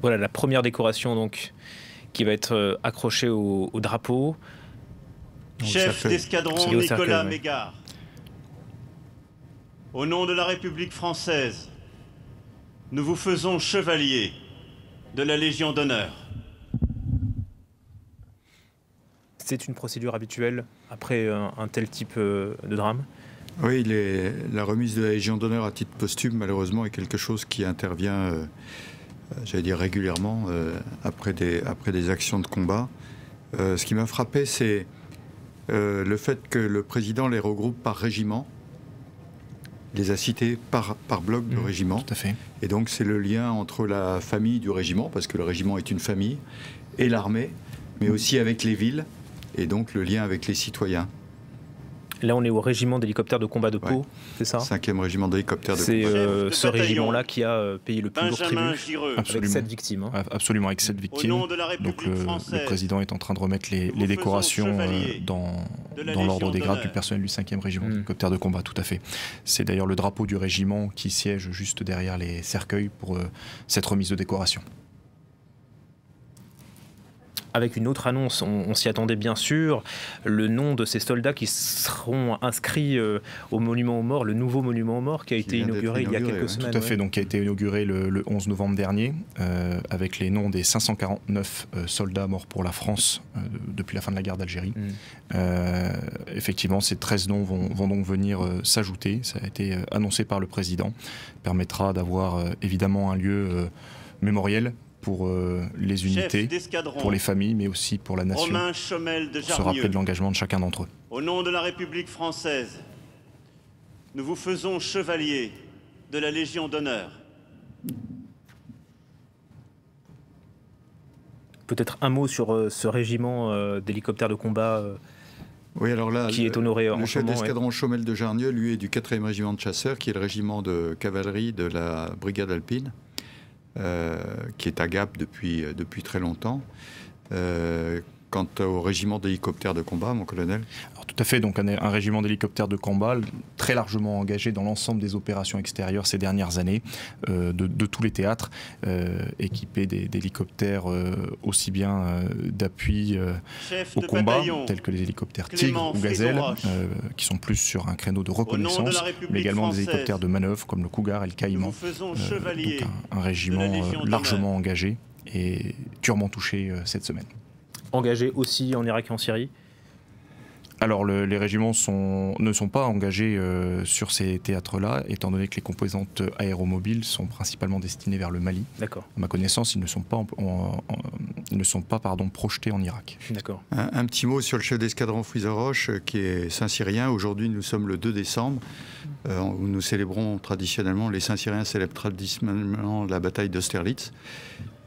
Voilà la première décoration donc qui va être accrochée au drapeau. Chef d'escadron Nicolas Mégard, au nom de la République française, nous vous faisons chevalier de la Légion d'honneur. C'est une procédure habituelle après un tel type de drame? Oui, la remise de la Légion d'honneur à titre posthume, malheureusement, est quelque chose qui intervient, j'allais dire régulièrement, après des actions de combat. Ce qui m'a frappé, c'est le fait que le président les regroupe par régiment, les a cités par bloc de régiment. Tout à fait. Et donc c'est le lien entre la famille du régiment, parce que le régiment est une famille, et l'armée, mais aussi avec les villes, et donc le lien avec les citoyens. Là, on est au régiment d'hélicoptères de combat de Pau, ouais. C'est ça? 5e régiment d'hélicoptères de combat. C'est ce régiment-là qui a payé le plus lourd tribut, avec 7 victimes. Hein. Absolument, avec 7 victimes. Donc le président est en train de remettre les décorations dans l'ordre des grades du personnel du 5e régiment d'hélicoptères de combat, tout à fait. C'est d'ailleurs le drapeau du régiment qui siège juste derrière les cercueils pour cette remise de décoration. Avec une autre annonce, on s'y attendait bien sûr, le nom de ces soldats qui seront inscrits au monument aux morts, le nouveau monument aux morts qui a été inauguré il y a quelques semaines. Tout à fait, donc qui a été inauguré le 11 novembre dernier, avec les noms des 549 soldats morts pour la France depuis la fin de la guerre d'Algérie. Effectivement, ces 13 noms vont donc venir s'ajouter, ça a été annoncé par le président, permettra d'avoir évidemment un lieu mémoriel pour les unités, pour les familles, mais aussi pour la nation, pour se rappeler de l'engagement de chacun d'entre eux. Au nom de la République française, nous vous faisons chevalier de la Légion d'honneur. Peut-être un mot sur ce régiment d'hélicoptères de combat oui, alors là, qui est honoré en ce moment. Le chef d'escadron Chaumel de Jarnieux, lui, est du 4e régiment de chasseurs, qui est le régiment de cavalerie de la brigade alpine. Qui est à Gap depuis très longtemps. Quant au régiment d'hélicoptères de combat, mon colonel? Alors, tout à fait, donc un régiment d'hélicoptères de combat très largement engagé dans l'ensemble des opérations extérieures ces dernières années, de tous les théâtres, équipé d'hélicoptères aussi bien d'appui au combat, tels que les hélicoptères Tigre ou Gazelle, qui sont plus sur un créneau de reconnaissance, mais également des hélicoptères de manœuvre comme le Cougar et le Caïman. Donc un régiment largement engagé et durement touché cette semaine. Engagés aussi en Irak et en Syrie? Alors les régiments ne sont pas engagés sur ces théâtres-là, étant donné que les composantes aéromobiles sont principalement destinées vers le Mali. D'accord. À ma connaissance, ils ne sont pas projetés en Irak. D'accord. Un petit mot sur le chef d'escadron Frizeroche, qui est Saint-Cyrien. Aujourd'hui, nous sommes le 2 décembre, où nous célébrons traditionnellement, les Saint-Cyriens célèbrent traditionnellement la bataille d'Austerlitz.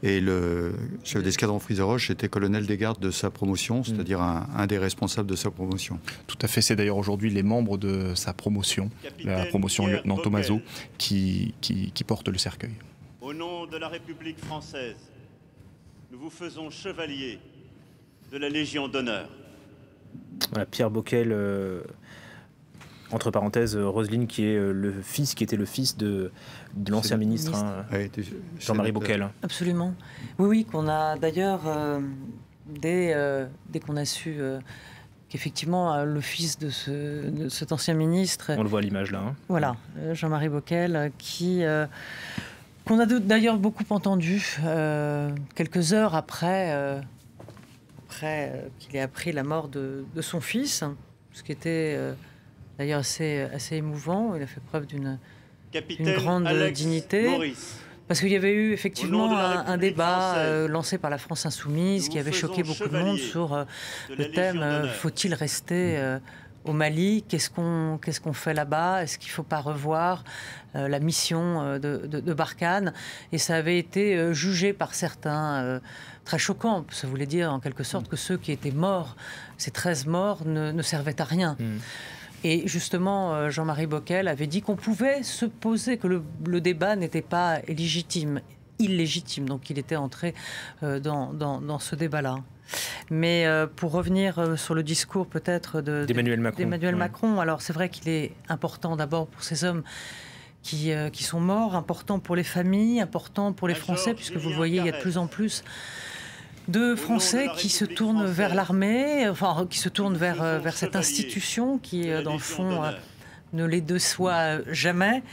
Et le chef d'escadron Frizeroche était colonel des gardes de sa promotion, c'est-à-dire un des responsables de sa promotion. Tout à fait, c'est d'ailleurs aujourd'hui les membres de sa promotion, la promotion lieutenant Tomaso, qui portent le cercueil. Au nom de la République française, nous vous faisons chevalier de la Légion d'honneur. Voilà, Pierre Boquel, entre parenthèses, Roselyne, qui était le fils de l'ancien ministre, Jean-Marie Boquel. Absolument. Oui, qu'on a d'ailleurs, dès qu'on a su qu'effectivement le fils de cet ancien ministre... On le voit à l'image là. Voilà, Jean-Marie Boquel, qu'on a d'ailleurs beaucoup entendu quelques heures après qu'il ait appris la mort de son fils, ce qui était... d'ailleurs assez émouvant. Il a fait preuve d'une grande dignité. Maurice. Parce qu'il y avait eu effectivement un débat lancé par la France Insoumise qui avait choqué beaucoup de monde sur le thème faut-il rester au Mali? Qu'est-ce qu'on fait là-bas? Est-ce qu'il ne faut pas revoir la mission de Barkhane? Et ça avait été jugé par certains très choquant. Ça voulait dire en quelque sorte que ceux qui étaient morts, ces 13 morts, ne servaient à rien. Et justement, Jean-Marie Boquel avait dit qu'on pouvait se poser, que le débat n'était pas illégitime. Donc il était entré dans ce débat-là. Mais pour revenir sur le discours peut-être d'Emmanuel Macron, alors c'est vrai qu'il est important d'abord pour ces hommes qui sont morts, important pour les familles, important pour les Français, puisque vous le voyez, il y a de plus en plus de Français qui se tournent vers l'armée, enfin qui se tournent vers cette institution qui, dans le fond, ne les déçoit jamais.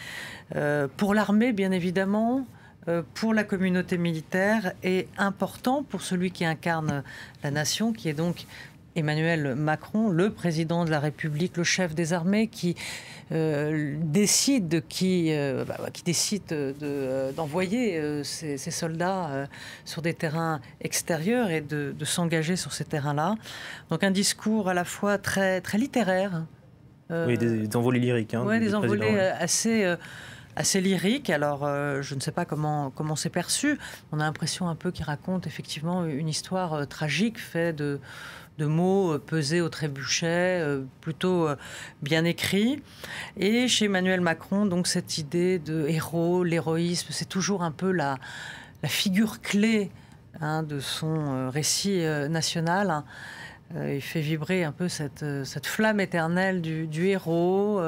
Pour l'armée, bien évidemment, pour la communauté militaire, et important pour celui qui incarne la nation, qui est donc Emmanuel Macron, le président de la République, le chef des armées, qui décide d'envoyer ces soldats sur des terrains extérieurs et de s'engager sur ces terrains-là. Donc un discours à la fois très, très littéraire. Oui, des envolées lyriques. Oui, des envolées assez lyriques. Alors, je ne sais pas comment c'est perçu. On a l'impression un peu qu'il raconte effectivement une histoire tragique, faite de mots pesés au trébuchet, plutôt bien écrits. Et chez Emmanuel Macron, donc cette idée de héros, l'héroïsme, c'est toujours un peu la figure clé de son récit national. Il fait vibrer un peu cette flamme éternelle du héros,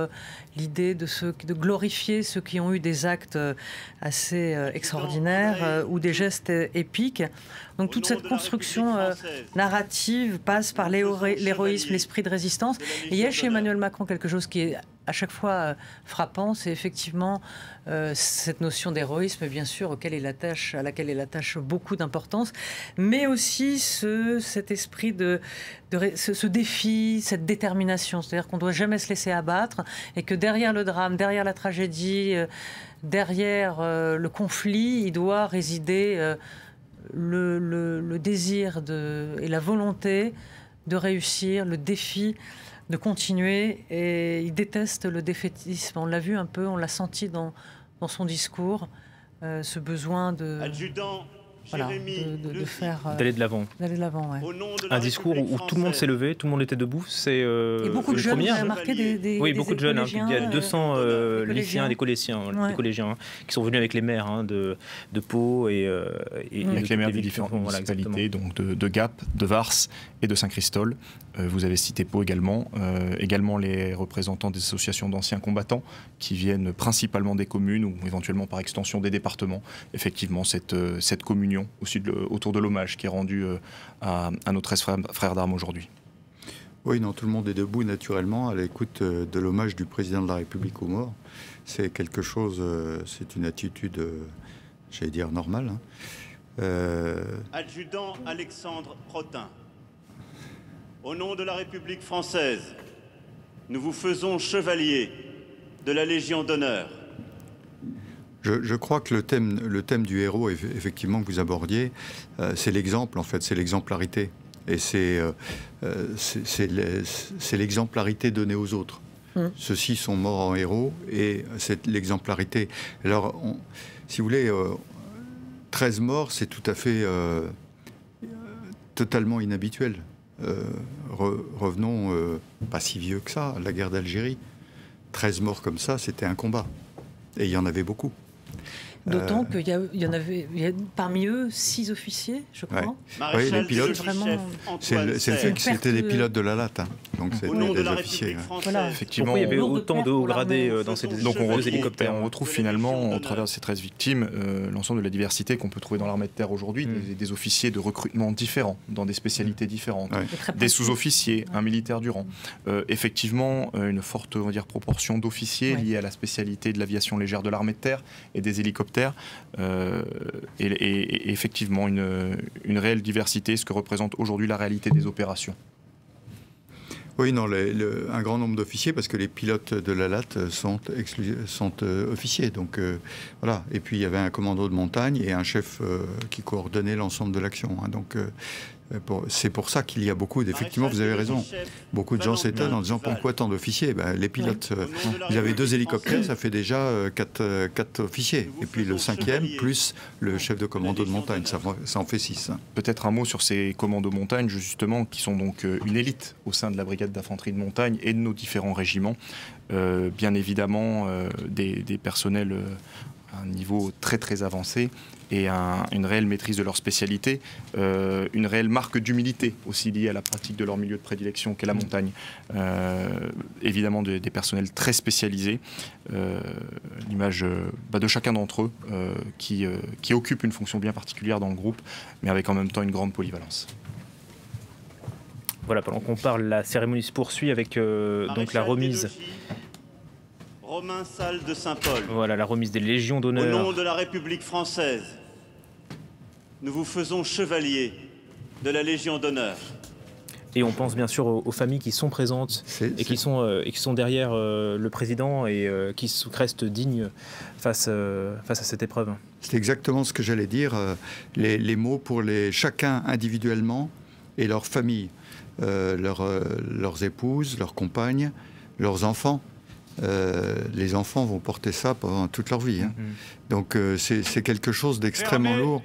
l'idée de glorifier ceux qui ont eu des actes assez extraordinaires ou des gestes épiques. Donc toute cette construction narrative passe par l'héroïsme, l'esprit de résistance. Et il y a chez Emmanuel Macron quelque chose qui est à chaque fois frappant, c'est effectivement cette notion d'héroïsme, bien sûr, à laquelle il attache beaucoup d'importance, mais aussi cet esprit ce défi, cette détermination. C'est-à-dire qu'on ne doit jamais se laisser abattre et que derrière le drame, derrière la tragédie, derrière le conflit, il doit résider le désir et la volonté de réussir, le défi de continuer, et il déteste le défaitisme. On l'a vu un peu, on l'a senti dans son discours, ce besoin d'aller de l'avant. Ouais. Un discours où tout le monde s'est levé, tout le monde était debout. C'est et beaucoup de jeunes, vous avez remarqué oui, beaucoup de jeunes. Il y a 200 lycéens, des collégiens qui sont venus avec les maires de Pau et avec les maires des différentes municipalités, donc de Gap, de Vars et de Saint-Christol. Vous avez cité Pau également. Également les représentants des associations d'anciens combattants qui viennent principalement des communes ou éventuellement par extension des départements. Effectivement, cette communion aussi autour de l'hommage qui est rendu à nos 13 frères d'armes aujourd'hui. Oui, non, tout le monde est debout naturellement à l'écoute de l'hommage du président de la République aux morts. C'est quelque chose, c'est une attitude, j'allais dire, normale. Adjudant Alexandre Protin, au nom de la République française, nous vous faisons chevalier de la Légion d'honneur. Je crois que le thème du héros, effectivement, que vous abordiez, c'est l'exemple, en fait, c'est l'exemplarité. Et c'est l'exemplarité donnée aux autres. Ceux-ci sont morts en héros, et c'est l'exemplarité. Alors, si vous voulez, 13 morts, c'est tout à fait totalement inhabituel. Revenons, pas si vieux que ça, à la guerre d'Algérie. 13 morts comme ça, c'était un combat. Et il y en avait beaucoup. D'autant qu'il y en avait parmi eux 6 officiers, je crois. Ouais. Oui, les pilotes. C'est le fait que c'était des pilotes de la latte. Donc c'était des officiers. Voilà. Effectivement, pourquoi il y avait autant de hauts gradés dans ces hélicoptères. On retrouve finalement, au travers de ces 13 victimes, l'ensemble de la diversité qu'on peut trouver dans l'armée de terre aujourd'hui, des officiers de recrutement différents, dans des spécialités différentes, des sous-officiers, un militaire du rang. Effectivement, une forte, on va dire, proportion d'officiers liés à la spécialité de l'aviation légère de l'armée de terre et des hélicoptères. Et effectivement une réelle diversité, ce que représente aujourd'hui la réalité des opérations. Oui, non, un grand nombre d'officiers, parce que les pilotes de la LAT sont officiers. Donc voilà. Et puis il y avait un commando de montagne et un chef qui coordonnait l'ensemble de l'action. Donc c'est pour ça qu'il y a beaucoup, effectivement, vous avez raison, beaucoup de gens s'étonnent en disant pourquoi tant d'officiers. Les pilotes, ils avaient 2 hélicoptères, ça fait déjà 4 officiers. Et puis le 5e, plus le chef de commando de montagne, ça en fait 6. Peut-être un mot sur ces commandos de montagne, justement, qui sont donc une élite au sein de la brigade d'infanterie de montagne et de nos différents régiments. Bien évidemment, des personnels un niveau très très avancé et une réelle maîtrise de leur spécialité, une réelle marque d'humilité aussi liée à la pratique de leur milieu de prédilection qu'est la montagne. Évidemment des personnels très spécialisés, l'image de chacun d'entre eux qui occupe une fonction bien particulière dans le groupe, mais avec en même temps une grande polyvalence. Voilà, pendant qu'on parle, la cérémonie se poursuit avec donc la remise. Romain Salle de Saint-Paul. Voilà, la remise des Légions d'honneur. Au nom de la République française, nous vous faisons chevalier de la Légion d'honneur. Et on pense bien sûr aux familles qui sont présentes et qui sont derrière le président et qui restent dignes face à cette épreuve. C'est exactement ce que j'allais dire. Les mots pour chacun individuellement et leurs familles, leurs épouses, leurs compagnes, leurs enfants. Les enfants vont porter ça pendant toute leur vie. Hein. Donc c'est quelque chose d'extrêmement lourd,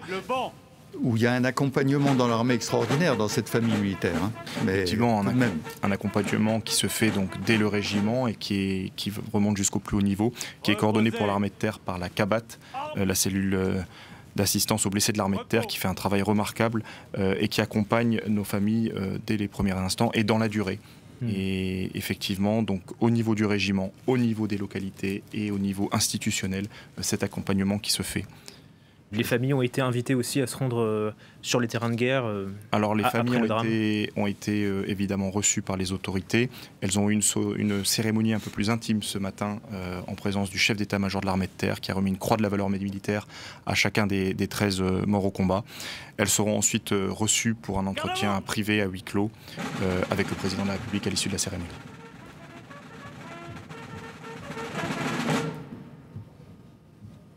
où il y a un accompagnement dans l'armée extraordinaire dans cette famille militaire. Hein. Mais effectivement, un accompagnement qui se fait donc dès le régiment et qui remonte jusqu'au plus haut niveau, qui est coordonné pour l'armée de terre par la CABAT, la cellule d'assistance aux blessés de l'armée de terre, qui fait un travail remarquable et qui accompagne nos familles dès les premiers instants et dans la durée. Et effectivement, donc au niveau du régiment, au niveau des localités et au niveau institutionnel, cet accompagnement qui se fait. Les familles ont été invitées aussi à se rendre sur les terrains de guerre. Alors les familles ont été évidemment reçues par les autorités. Elles ont eu une cérémonie un peu plus intime ce matin en présence du chef d'état-major de l'armée de terre qui a remis une croix de la valeur militaire à chacun des 13 morts au combat. Elles seront ensuite reçues pour un entretien privé à huis clos avec le président de la République à l'issue de la cérémonie.